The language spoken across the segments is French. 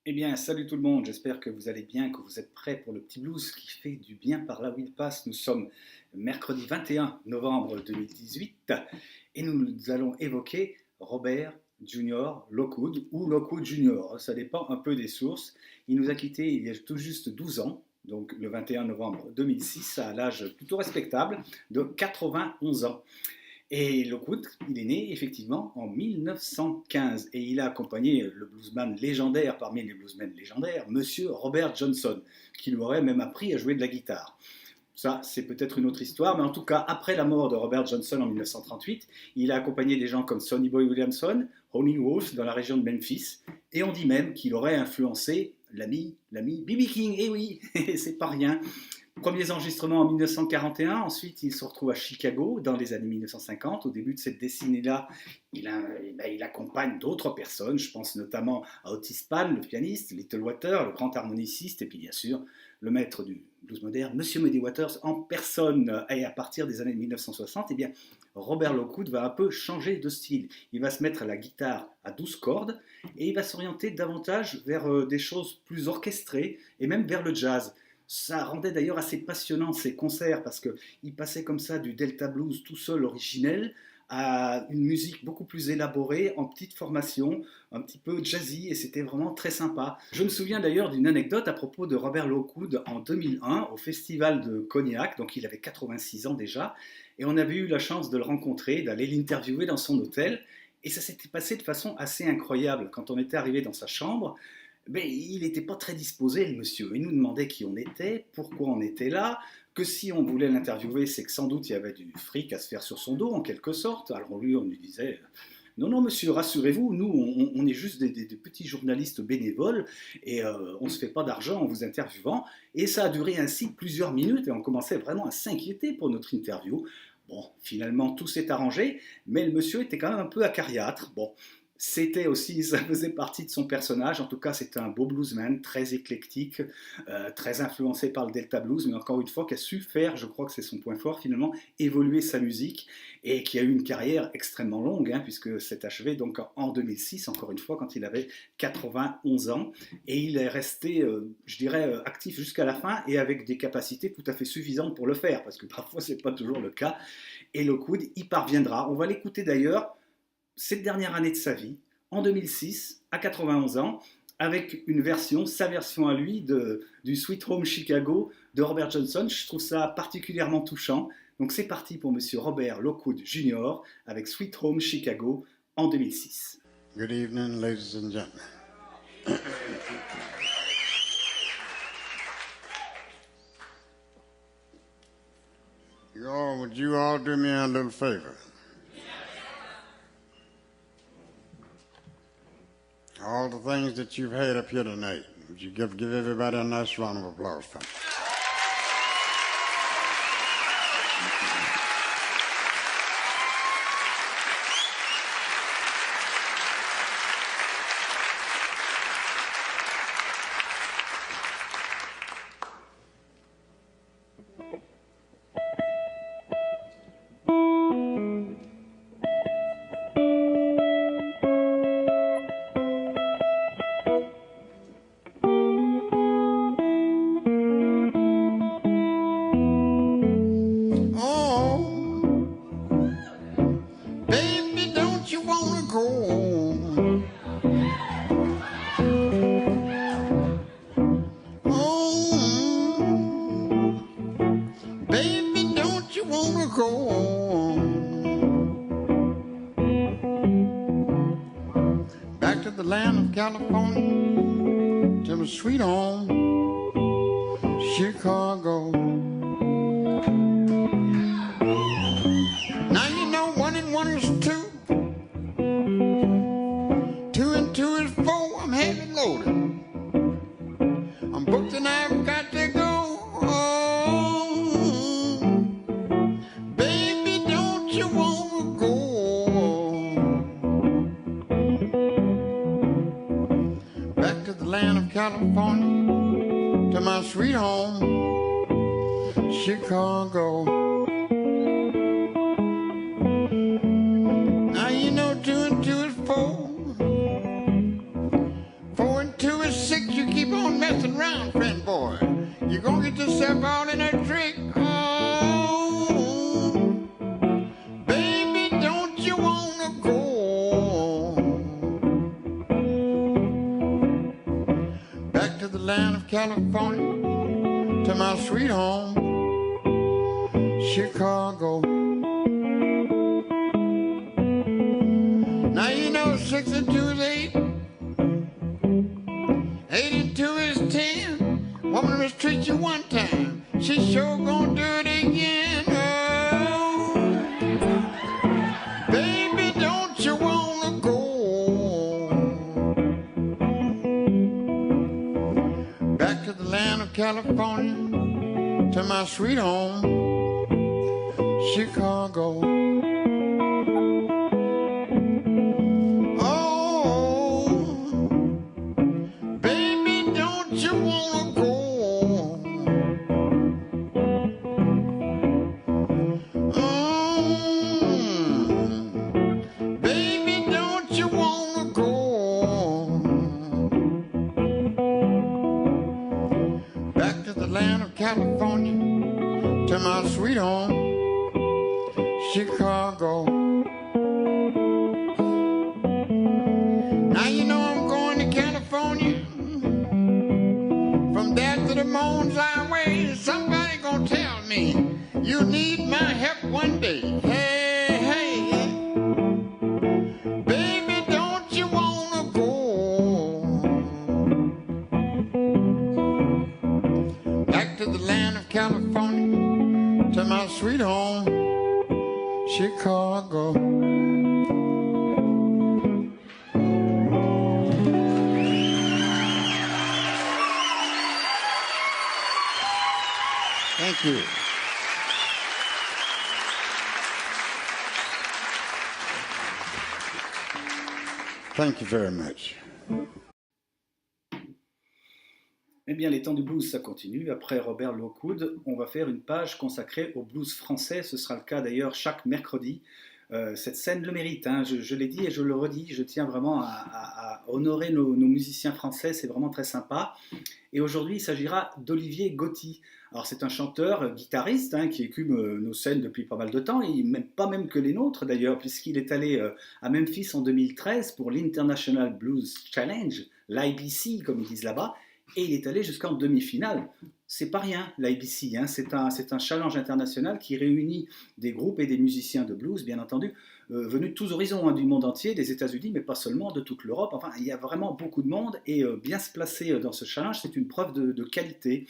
Eh bien, salut tout le monde, j'espère que vous allez bien, que vous êtes prêts pour le petit blues qui fait du bien par là où il passe. Nous sommes mercredi 21 novembre 2018 et nous allons évoquer Robert Junior Lockwood ou Lockwood Junior, ça dépend un peu des sources. Il nous a quittés il y a tout juste 12 ans, donc le 21 novembre 2006, à l'âge plutôt respectable de 91 ans. Et Lockwood, il est né effectivement en 1915 et il a accompagné le bluesman légendaire parmi les bluesmen légendaires, Monsieur Robert Johnson, qui lui aurait même appris à jouer de la guitare. Ça, c'est peut-être une autre histoire, mais en tout cas, après la mort de Robert Johnson en 1938, il a accompagné des gens comme Sonny Boy Williamson, Howlin' Wolf dans la région de Memphis, et on dit même qu'il aurait influencé l'ami B.B. King, et oui, c'est pas rien. Premiers enregistrements en 1941, ensuite il se retrouve à Chicago dans les années 1950. Au début de cette décennie-là, il accompagne d'autres personnes, je pense notamment à Otis Spann, le pianiste, Little Walter, le grand harmoniciste, et puis bien sûr le maître du blues moderne, Monsieur Muddy Waters en personne. Et à partir des années 1960, eh bien, Robert Lockwood va un peu changer de style. Il va se mettre à la guitare à 12 cordes et il va s'orienter davantage vers des choses plus orchestrées et même vers le jazz. Ça rendait d'ailleurs assez passionnant ces concerts parce qu'il passait comme ça du Delta Blues tout seul originel à une musique beaucoup plus élaborée, en petite formation, un petit peu jazzy, et c'était vraiment très sympa. Je me souviens d'ailleurs d'une anecdote à propos de Robert Lockwood en 2001 au festival de Cognac, donc il avait 86 ans déjà, et on avait eu la chance de le rencontrer, d'aller l'interviewer dans son hôtel, et ça s'était passé de façon assez incroyable. Quand on était arrivé dans sa chambre, ben, il n'était pas très disposé, le monsieur. Il nous demandait qui on était, pourquoi on était là, que si on voulait l'interviewer, c'est que sans doute il y avait du fric à se faire sur son dos, en quelque sorte. Alors lui, on lui disait, non, non, monsieur, rassurez-vous, nous, on est juste des petits journalistes bénévoles et on ne se fait pas d'argent en vous interviewant. Et ça a duré ainsi plusieurs minutes et on commençait vraiment à s'inquiéter pour notre interview. Bon, finalement, tout s'est arrangé, mais le monsieur était quand même un peu acariâtre. Bon, c'était aussi, ça faisait partie de son personnage. En tout cas, c'était un beau bluesman, très éclectique, très influencé par le Delta Blues, mais encore une fois, qui a su faire, je crois que c'est son point fort finalement, évoluer sa musique et qui a eu une carrière extrêmement longue, hein, puisque c'est achevé donc en 2006, encore une fois, quand il avait 91 ans. Et il est resté, je dirais, actif jusqu'à la fin et avec des capacités tout à fait suffisantes pour le faire, parce que parfois, ce n'est pas toujours le cas. Et Lockwood y parviendra. On va l'écouter d'ailleurs cette dernière année de sa vie, en 2006, à 91 ans, avec sa version à lui du Sweet Home Chicago de Robert Johnson. Je trouve ça particulièrement touchant. Donc c'est parti pour Monsieur Robert Lockwood Jr. avec Sweet Home Chicago en 2006. Good evening, ladies and gentlemen. Would you all do me a little favor? All the things that you've had up here tonight, would you give everybody a nice round of applause for me? California to my sweet home, Chicago. Now you know 1 and 1 is 2, 2 and 2 is 4. I'm heavy loaded. I'm booked and I've got to go. Baby, don't you wanna go? Land of California to my sweet home, Chicago. Now you know 2 and 2 is 4, 4 and 2 is 6. Back to the land of California, to my sweet home, Chicago. Now you know 62 is 8, 82 is 10. Woman mistreat you one time, she sure gonna do it again. Oh, baby, don't you wanna go back to the land of California, to my sweet home, Chicago. Oh, baby, don't you wanna go baby, don't you wanna go back to the land of California, to my sweet home, Chicago. Now you know I'm going to California, from there to the Moon's Highway. Somebody gonna tell me you need my help one day. Hey, hey, baby, don't you wanna go back to the land of California, to my sweet home, Chicago. Thank you. Thank you very much. Eh bien, les temps du blues, ça continue. Après Robert Lockwood, on va faire une page consacrée au blues français. Ce sera le cas d'ailleurs chaque mercredi. Cette scène le mérite, hein. Je l'ai dit et je le redis. Je tiens vraiment à honorer nos musiciens français. C'est vraiment très sympa. Et aujourd'hui, il s'agira d'Olivier Gotti. Alors, c'est un chanteur, guitariste, hein, qui écume nos scènes depuis pas mal de temps, et pas même que les nôtres d'ailleurs, puisqu'il est allé à Memphis en 2013 pour l'International Blues Challenge, l'IBC comme ils disent là-bas, et il est allé jusqu'en demi-finale. C'est pas rien, l'IBC, hein. C'est un challenge international qui réunit des groupes et des musiciens de blues, bien entendu, venus de tous horizons, hein, du monde entier, des États-Unis, mais pas seulement, de toute l'Europe. Enfin, il y a vraiment beaucoup de monde, et bien se placer dans ce challenge, c'est une preuve de qualité.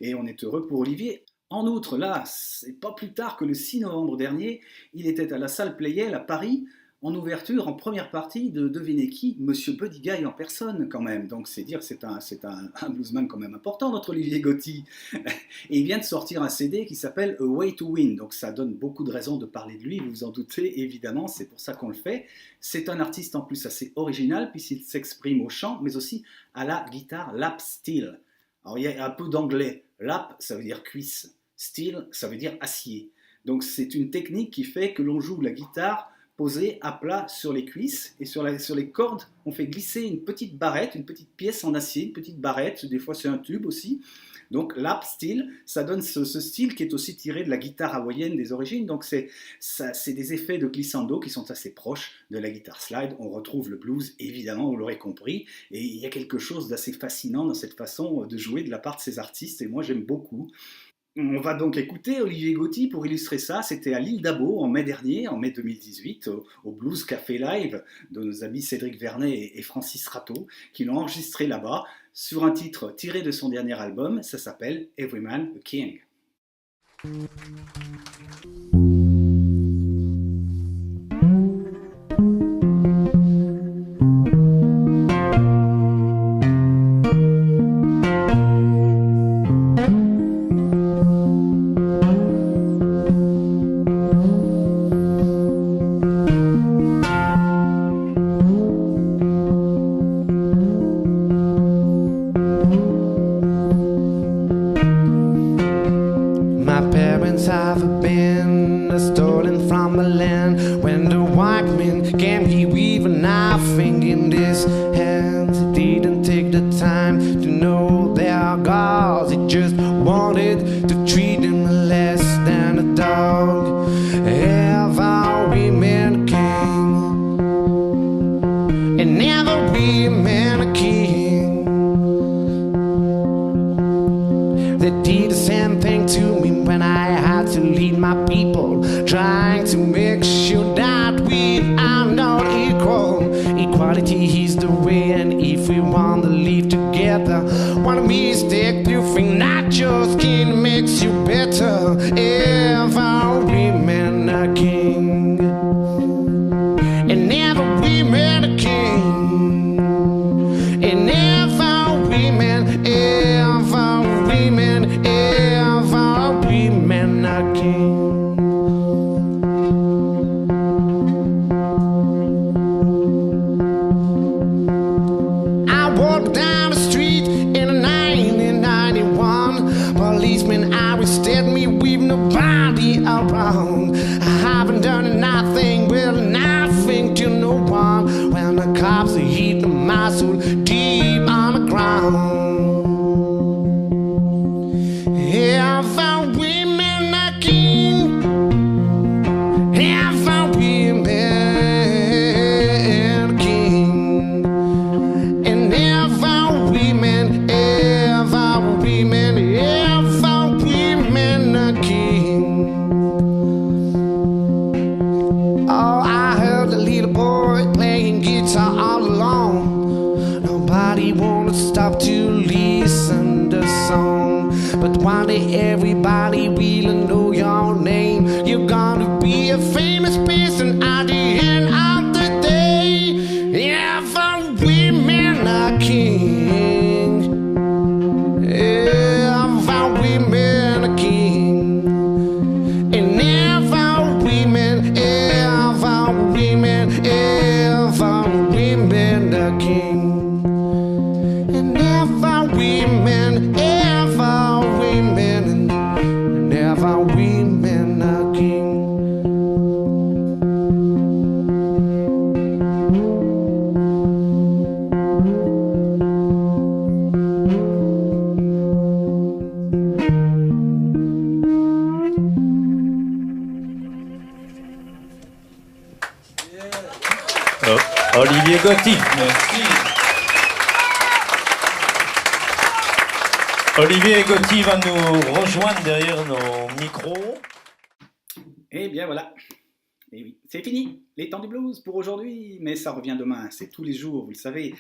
Et on est heureux pour Olivier. En outre, là, c'est pas plus tard que le 6 novembre dernier, il était à la salle Pleyel à Paris, en ouverture, en première partie de devinez qui, Monsieur Buddy Guy en personne quand même. Donc c'est dire, c'est un bluesman quand même important, notre Olivier Gotti. Et il vient de sortir un CD qui s'appelle A Way to Win. Donc ça donne beaucoup de raisons de parler de lui, vous vous en doutez évidemment, c'est pour ça qu'on le fait. C'est un artiste en plus assez original puisqu'il s'exprime au chant, mais aussi à la guitare lap steel. Alors il y a un peu d'anglais. Lap, ça veut dire cuisse. Steel, ça veut dire acier. Donc c'est une technique qui fait que l'on joue la guitare posée à plat sur les cuisses, et sur les cordes, on fait glisser une petite barrette, une petite pièce en acier, une petite barrette, des fois c'est un tube aussi. Donc lap steel, ça donne ce style qui est aussi tiré de la guitare hawaïenne des origines, donc c'est des effets de glissando qui sont assez proches de la guitare slide. On retrouve le blues, évidemment, vous l'aurez compris, et il y a quelque chose d'assez fascinant dans cette façon de jouer de la part de ces artistes, et moi j'aime beaucoup. On va donc écouter Olivier Gotti pour illustrer ça. C'était à l'île d'Abo en mai dernier, en mai 2018, au Blues Café Live de nos amis Cédric Vernet et Francis Rateau, qui l'ont enregistré là-bas sur un titre tiré de son dernier album. Ça s'appelle Every Man a King. and every man a king. They did the same thing to me when I had to lead my people, trying to make sure that we are not equal. Equality is the way, and if we want to live together, one mistake you think not your skin makes you better. Every man a king, and every man a king, and every man, every man, every man a king. I walked down the street in 1991. Policemen arrested me with nobody around. I haven't done nothing, well, nothing to no one. When the cops hit my soul deep on the ground. Every man a king, every man a king, and every man, every man, every man a king. Oh, I heard a little boy playing guitar all alone. Nobody wanted to stop to listen to the song. But one day everybody will know your name. You're gonna be a famous person at the end of the day. Every man a king, every man a king, and every man, every man, every man a king, and every man, every man, and every man a king. Olivier Gotti. Merci. Olivier Gotti va nous rejoindre derrière nos micros. Eh bien voilà. Et oui, c'est fini, les temps du blues pour aujourd'hui, mais ça revient demain, c'est tous les jours, vous le savez.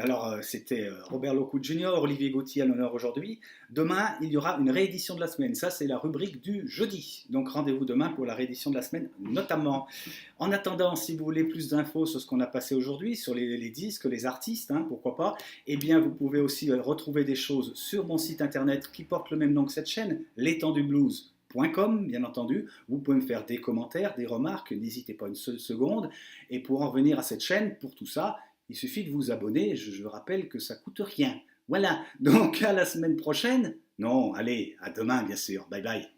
Alors c'était Robert Lockwood Jr., Olivier Gotti à l'honneur aujourd'hui. Demain, il y aura une réédition de la semaine, ça c'est la rubrique du jeudi. Donc rendez-vous demain pour la réédition de la semaine notamment. En attendant, si vous voulez plus d'infos sur ce qu'on a passé aujourd'hui, sur les disques, les artistes, hein, pourquoi pas, eh bien vous pouvez aussi retrouver des choses sur mon site internet qui porte le même nom que cette chaîne, l'étendublues.com, bien entendu. Vous pouvez me faire des commentaires, des remarques, n'hésitez pas une seule seconde. Et pour en revenir à cette chaîne, pour tout ça, il suffit de vous abonner. Je rappelle que ça coûte rien. Voilà, donc à la semaine prochaine. Non, allez, à demain bien sûr. Bye bye.